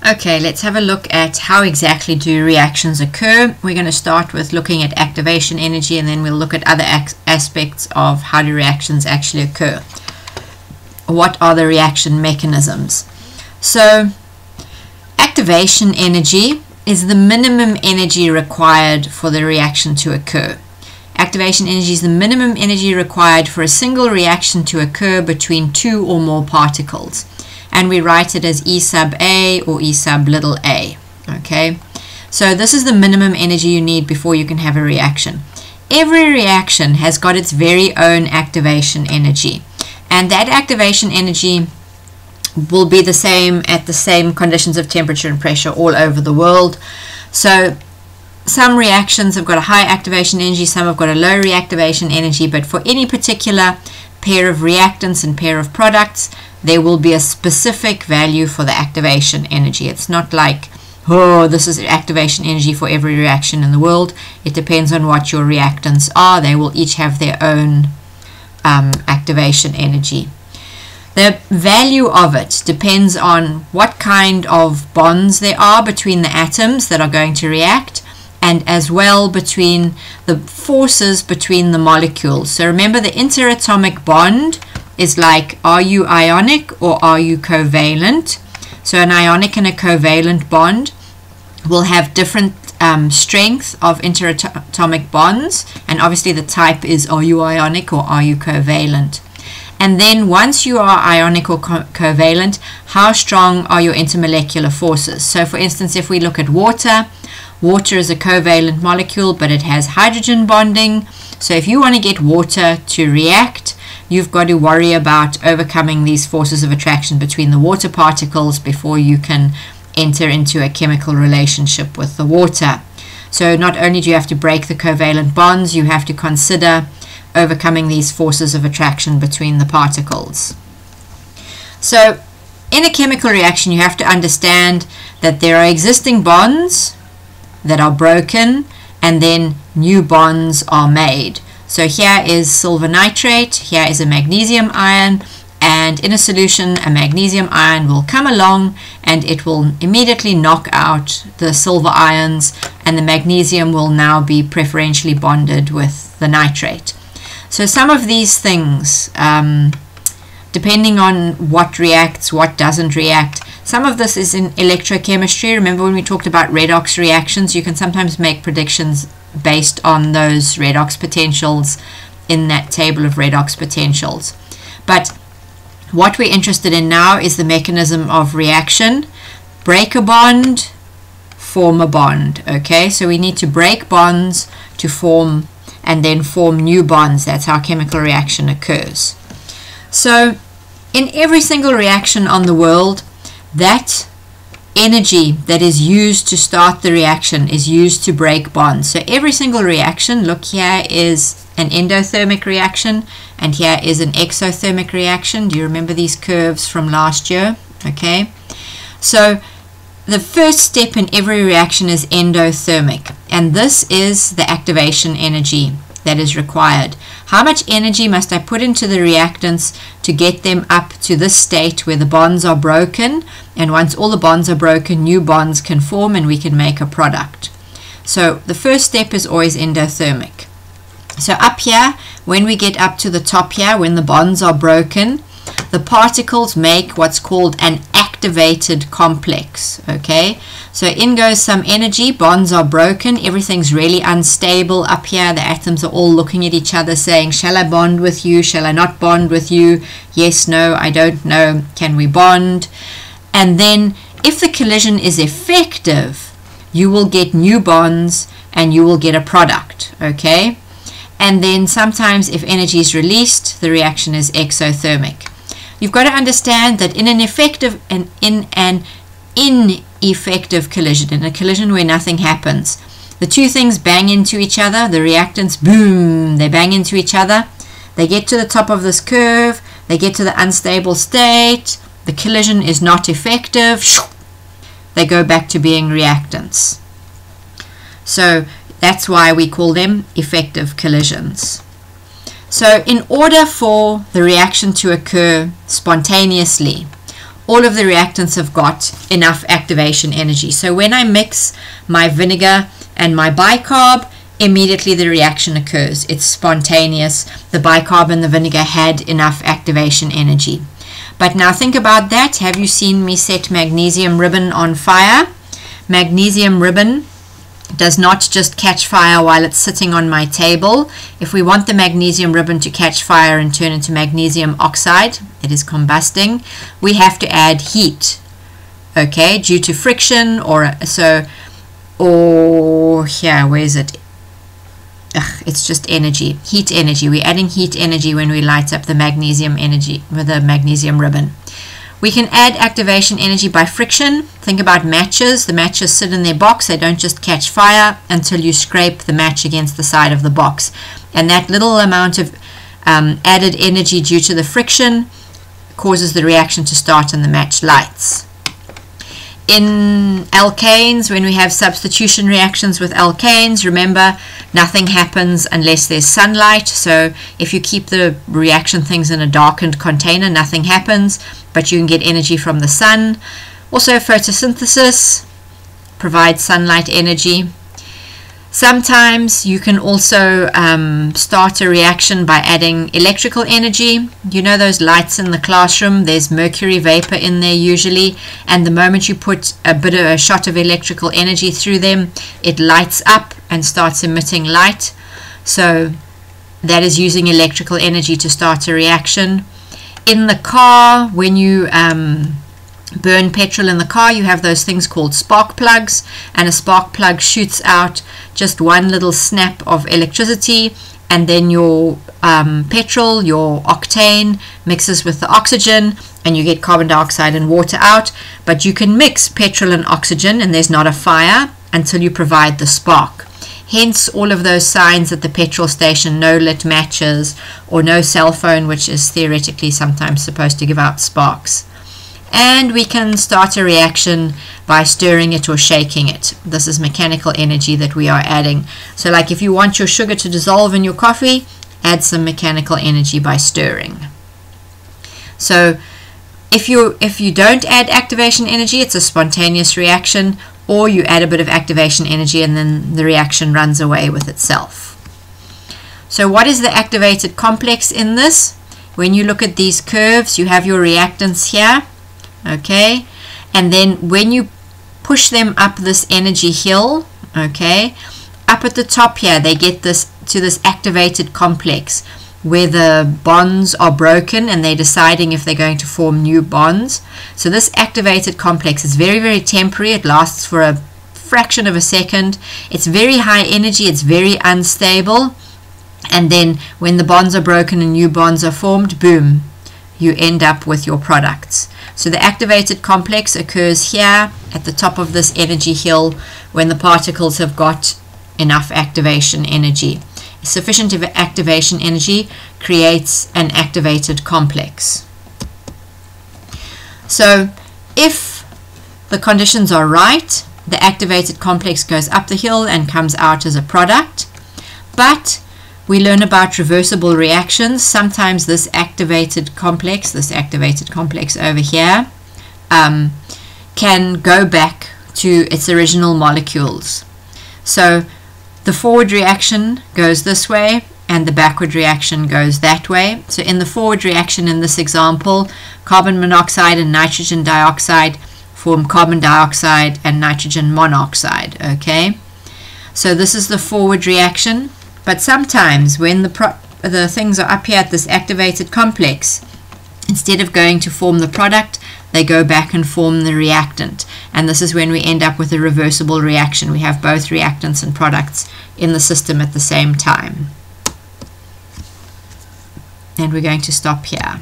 Okay, let's have a look at how exactly do reactions occur. We're going to start with looking at activation energy, and then we'll look at other aspects of how do reactions actually occur. What are the reaction mechanisms? So, activation energy is the minimum energy required for the reaction to occur. Activation energy is the minimum energy required for a single reaction to occur between two or more particles. And we write it as E sub A or E sub little a. Okay, so this is the minimum energy you need before you can have a reaction. Every reaction has got its very own activation energy, and that activation energy will be the same at the same conditions of temperature and pressure all over the world. So some reactions have got a high activation energy, some have got a low reactivation energy, but for any particular pair of reactants and pair of products, there will be a specific value for the activation energy. It's not like, oh, this is activation energy for every reaction in the world. It depends on what your reactants are. They will each have their own activation energy. The value of it depends on what kind of bonds there are between the atoms that are going to react, and as well between the forces between the molecules. So remember, the interatomic bond is like, are you ionic or are you covalent? So an ionic and a covalent bond will have different strength of interatomic bonds, and obviously the type is, are you ionic or are you covalent? And then once you are ionic or covalent, how strong are your intermolecular forces? So for instance, if we look at water, water is a covalent molecule, but it has hydrogen bonding. So if you want to get water to react, you've got to worry about overcoming these forces of attraction between the water particles before you can enter into a chemical relationship with the water. So not only do you have to break the covalent bonds, you have to consider overcoming these forces of attraction between the particles. So in a chemical reaction, you have to understand that there are existing bonds that are broken, and then new bonds are made. So here is silver nitrate, here is a magnesium ion, and in a solution a magnesium ion will come along and it will immediately knock out the silver ions, and the magnesium will now be preferentially bonded with the nitrate. So some of these things, depending on what reacts, what doesn't react, some of this is in electrochemistry. Remember when we talked about redox reactions, you can sometimes make predictions based on those redox potentials in that table of redox potentials. But what we're interested in now is the mechanism of reaction. Break a bond, form a bond. Okay, so we need to break bonds to form and then form new bonds. That's how chemical reaction occurs. So in every single reaction on the world, that energy that is used to start the reaction is used to break bonds. So every single reaction, look, here is an endothermic reaction and here is an exothermic reaction. Do you remember these curves from last year? Okay, so the first step in every reaction is endothermic, and this is the activation energy that is required. How much energy must I put into the reactants to get them up to this state where the bonds are broken, and once all the bonds are broken, new bonds can form and we can make a product. So the first step is always endothermic. So up here, when we get up to the top here, when the bonds are broken, the particles make what's called an activated complex. Okay, so in goes some energy, bonds are broken, everything's really unstable up here, the atoms are all looking at each other saying, shall I bond with you, shall I not bond with you, yes, no, I don't know, can we bond? And then if the collision is effective, you will get new bonds and you will get a product. Okay, and then sometimes if energy is released, the reaction is exothermic. You've got to understand that in an effective and in an ineffective collision, in a collision where nothing happens, the two things bang into each other, the reactants, boom, they bang into each other, they get to the top of this curve, they get to the unstable state, the collision is not effective, they go back to being reactants. So that's why we call them effective collisions. So in order for the reaction to occur spontaneously, all of the reactants have got enough activation energy. So when I mix my vinegar and my bicarb, immediately the reaction occurs. It's spontaneous. The bicarb and the vinegar had enough activation energy. But now think about that. Have you seen me set magnesium ribbon on fire? Magnesium ribbon does not just catch fire while it's sitting on my table. If we want the magnesium ribbon to catch fire and turn into magnesium oxide, it is combusting, we have to add heat, okay, due to friction or here, where is it? It's just energy, heat energy. We're adding heat energy when we light up the magnesium energy with a magnesium ribbon. We can add activation energy by friction. Think about matches. The matches sit in their box. They don't just catch fire until you scrape the match against the side of the box. And that little amount of added energy due to the friction causes the reaction to start and the match lights. In alkanes, when we have substitution reactions with alkanes, remember, nothing happens unless there's sunlight. So if you keep the reaction things in a darkened container, nothing happens, but you can get energy from the sun. Also, photosynthesis provides sunlight energy. Sometimes you can also start a reaction by adding electrical energy. You know those lights in the classroom, there's mercury vapor in there usually, and the moment you put a shot of electrical energy through them, it lights up and starts emitting light. So that is using electrical energy to start a reaction. In the car, when you burn petrol in the car, you have those things called spark plugs, and a spark plug shoots out just one little snap of electricity, and then your petrol, your octane, mixes with the oxygen, and you get carbon dioxide and water out. But you can mix petrol and oxygen and there's not a fire until you provide the spark. Hence all of those signs at the petrol station, no lit matches or no cell phone, which is theoretically sometimes supposed to give out sparks. And we can start a reaction by stirring it or shaking it. This is mechanical energy that we are adding. So like if you want your sugar to dissolve in your coffee, add some mechanical energy by stirring. So if you don't add activation energy, it's a spontaneous reaction, or you add a bit of activation energy and then the reaction runs away with itself. So what is the activated complex in this? When you look at these curves, you have your reactants here. Okay, and then when you push them up this energy hill, okay, up at the top here, they get this to this activated complex where the bonds are broken and they're deciding if they're going to form new bonds. So this activated complex is very, very temporary. It lasts for a fraction of a second. It's very high energy. It's very unstable. And then when the bonds are broken and new bonds are formed, boom, you end up with your products. So the activated complex occurs here at the top of this energy hill when the particles have got enough activation energy. Sufficient activation energy creates an activated complex. So if the conditions are right, the activated complex goes up the hill and comes out as a product. But we learn about reversible reactions. Sometimes this activated complex over here, can go back to its original molecules. So the forward reaction goes this way and the backward reaction goes that way. So in the forward reaction in this example, carbon monoxide and nitrogen dioxide form carbon dioxide and nitrogen monoxide. Okay, so this is the forward reaction. But sometimes when the things are up here at this activated complex, instead of going to form the product, they go back and form the reactant. And this is when we end up with a reversible reaction. We have both reactants and products in the system at the same time. And we're going to stop here.